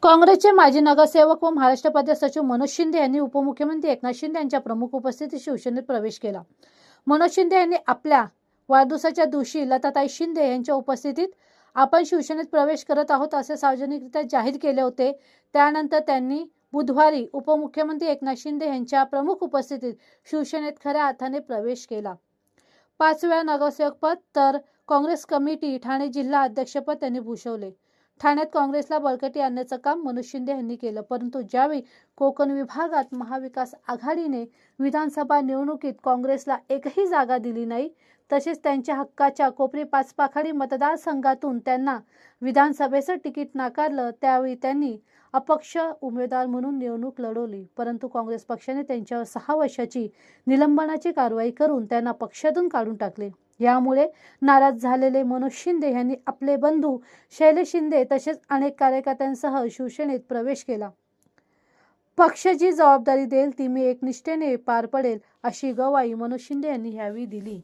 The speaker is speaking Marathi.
काँग्रेसचे माजी नगरसेवक व महाराष्ट्र प्रदेश सचिव मनोज शिंदे यांनी उपमुख्यमंत्री एकनाथ शिंदे यांच्या प्रमुख उपस्थितीत शिवसेनेत प्रवेश केला। मनोज शिंदे यांनी आपल्या वाढदिवसाच्या दिवशी लताताई शिंदे यांच्या उपस्थितीत आपण शिवसेनेत प्रवेश करत आहोत असे सार्वजनिकरित्या जाहीर केले होते। त्यानंतर त्यांनी बुधवारी उपमुख्यमंत्री एकनाथ शिंदे यांच्या प्रमुख उपस्थितीत शिवसेनेत खऱ्या अर्थाने प्रवेश केला। 5 वेळा नगरसेवकपद तर काँग्रेस कमिटी ठाणे जिल्हा अध्यक्षपद त्यांनी भूषवले। ठाण्यात काँग्रेसला बळकटी आणण्याचं काम मनोज शिंदे यांनी केलं, परंतु ज्यावेळी कोकण विभागात महाविकास आघाडीने विधानसभा निवडणुकीत काँग्रेसला एकही जागा दिली नाही, तसेच त्यांच्या हक्काच्या कोपरी पाचपाखाडी मतदारसंघातून त्यांना विधानसभेचं तिकीट नाकारलं, त्यावेळी त्यांनी अपक्ष उमेदवार म्हणून निवडणूक लढवली, परंतु काँग्रेस पक्षाने त्यांच्यावर 6 वर्षाची निलंबनाची कारवाई करून त्यांना पक्षातून काढून टाकले। यामुळे नाराज झालेले मनोज शिंदे यांनी आपले बंधू शैलेश शिंदे तसेच अनेक कार्यकर्त्यांसह शिवसेनेत प्रवेश केला। पक्ष जी जबाबदारी देईल ती मी एकनिष्ठेने पार पडेल अशी ग्वाही मनोज शिंदे यांनी यावेळी दिली।